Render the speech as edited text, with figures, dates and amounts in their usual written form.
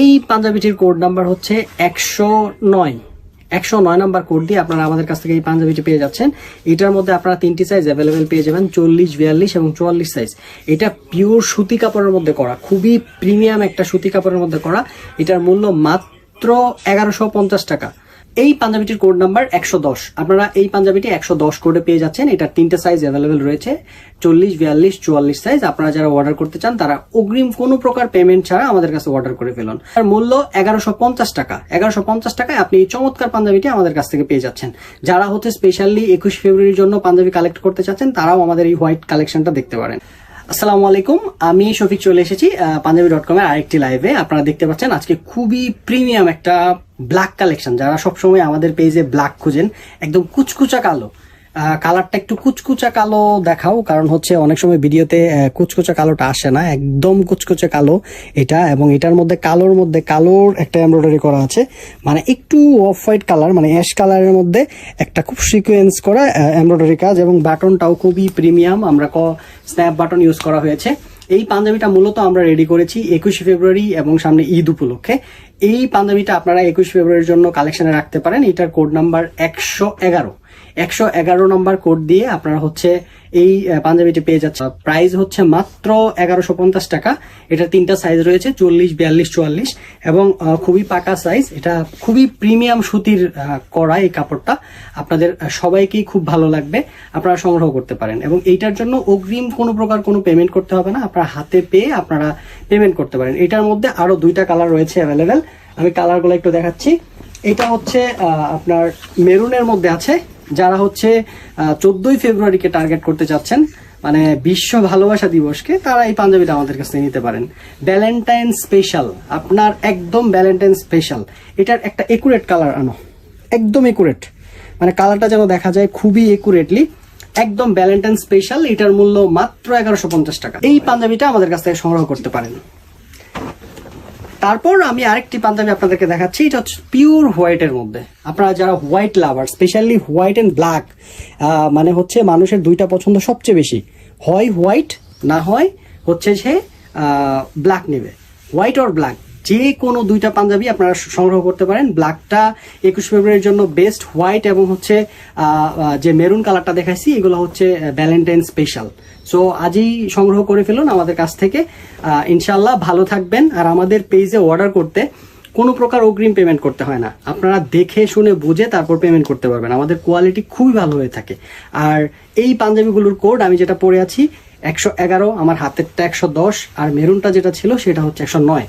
এই পাঞ্জাবিটির code number হচ্ছে 109 number code দিয়ে আপনারা আমাদের কাছ থেকে এই পাঞ্জাবিটি পেয়ে যাচ্ছেন। এটার মধ্যে আপনারা 3টি সাইজ অ্যাভেলেবেল পেয়ে যাবেন, 40, 42 এবং 44 সাইজ। এটা পিওর সুতি কাপড়ের মধ্যে করা, খুবই প্রিমিয়াম একটা সুতি কাপড়ের মধ্যে করা। এটার মূল্য মাত্র 1150 টাকা। এই পাঞ্জাবিটির কোড নাম্বার 110। আপনারা এই পাঞ্জাবিটি 110 কোডে পেয়ে যাচ্ছেন। এটার 3টে সাইজ অ্যাভেলেবেল রয়েছে, 40, 42, 44 সাইজ। আপনারা যারা অর্ডার করতে চান তারা অগ্রিম কোনো প্রকার পেমেন্ট ছাড়া আমাদের কাছে অর্ডার করে ফেলুন। আর মূল্য 1150 টাকা। 1150 টাকায় আপনি এই চমৎকার পাঞ্জাবিটি আমাদের কাছ থেকে পেয়ে যাচ্ছেন। যারা হচ্ছে স্পেশালি 21 ফেব্রুয়ারির জন্য পাঞ্জাবি কালেক্ট করতে চাচ্ছেন তারাও আমাদের এই হোয়াইট কালেকশনটা দেখতে পারেন। আসসালামু আলাইকুম, আমি শফিক চলে এসেছি পাঞ্জাবি.com এর আরেকটি লাইভে। আপনারা দেখতে পাচ্ছেন আজকে খুবই প্রিমিয়াম একটা ব্ল্যাক কালেকশন। যারা সবসময় আমাদের পেজে ব্ল্যাক খুঁজেন, একদম কুচকুচা কালো, কালারটা একটু কুচকুচা কালো দেখাও, কারণ হচ্ছে অনেক সময় ভিডিওতে কুচকুচা কালোটা আসে না, একদম কুচকুচা কালো এটা। এবং এটার মধ্যে কালোর একটা এমব্রয়ডারি করা আছে, মানে একটু অফ হোয়াইট কালার, মানে অ্যাশ কালারের মধ্যে একটা খুব সিকোয়েন্স করা এমব্রয়ডারি কাজ, এবং বাটনটাও খুবই প্রিমিয়াম। আমরা স্ন্যাপ বাটন ইউজ করা হয়েছে। এই পাঞ্জাবিটা মূলত আমরা রেডি করেছি 21 ফেব্রুয়ারি এবং সামনে ঈদ উপলক্ষে। এই পাঞ্জাবিটা আপনারা 21 ফেব্রুয়ারির জন্য কালেকশনে রাখতে পারেন। এটার কোড নাম্বার 111 নম্বর কোড দিয়ে আপনারা হচ্ছে এই পাঞ্জাবিটি পেয়ে যাচ্ছে। প্রাইস হচ্ছে মাত্র 1150 টাকা। এটা 3টা সাইজ রয়েছে, 40, 42, 44 এবং খুবই পাকা সাইজ। এটা খুবই প্রিমিয়াম সুতির করা এই কাপড়টা, আপনাদের সবাইকেই খুব ভালো লাগবে। আপনারা সংগ্রহ করতে পারেন এবং এইটার জন্য অগ্রিম কোনো প্রকার কোনো পেমেন্ট করতে হবে না, আপনারা হাতে পেয়ে আপনারা পেমেন্ট করতে পারেন। এটার মধ্যে আরো 2টা কালার রয়েছে অ্যাভেলেবেল। আমি কালারগুলো একটু দেখাচ্ছি। এটা হচ্ছে আপনার মেরুনের মধ্যে আছে। যারা হচ্ছে 14ই ফেব্রুয়ারিকে টার্গেট করতে চাচ্ছেন, মানে বিশ্ব ভালোবাসা দিবসকে, তারা এই পাঞ্জাবিটা আমাদের কাছে নিতে পারেন। ভ্যালেন্টাইন স্পেশাল, আপনার একদম ভ্যালেন্টাইন স্পেশাল। এটার একটা একুরেট কালার আনো, একদম একুরেট, মানে কালারটা যেন দেখা যায় খুবই একুরেটলি, একদম ভ্যালেন্টাইন স্পেশাল। এটার মূল্য মাত্র 1150 টাকা। এই পাঞ্জাবিটা আমাদের কাছ থেকে সংগ্রহ করতে পারেন। তারপর আমি আরেকটি পাঞ্জাবি আপনাদেরকে দেখাচ্ছি। এটা হচ্ছে পিওর হোয়াইটের মধ্যে। আপনারা যারা white lover, specially white and black, মানে হচ্ছে মানুষের 2টা পছন্দ সবচেয়ে বেশি, হয় হোয়াইট না হয় হচ্ছে যে ব্ল্যাক নেবে, হোয়াইট অর ব্ল্যাক, যে কোনো 2টা পাঞ্জাবি আপনারা সংগ্রহ করতে পারেন। ব্ল্যাকটা 21 ফেব্রুয়ারির জন্য বেস্ট, হোয়াইট এবং হচ্ছে যে মেরুন কালারটা দেখাইছি এগুলো হচ্ছে ভ্যালেন্টাইন স্পেশাল। সো আজই সংগ্রহ করে ফেলুন আমাদের কাছ থেকে, ইনশাল্লাহ ভালো থাকবেন। আর আমাদের পেজে অর্ডার করতে কোনো প্রকার অগ্রিম পেমেন্ট করতে হয় না, আপনারা দেখে শুনে বুঝে তারপর পেমেন্ট করতে পারবেন। আমাদের কোয়ালিটি খুবই ভালো হয়ে থাকে। আর এই পাঞ্জাবিগুলোর কোড আমি যেটা পরে আছি 111, আমার হাতেরটা 110, আর মেরুনটা যেটা ছিল সেটা হচ্ছে 109।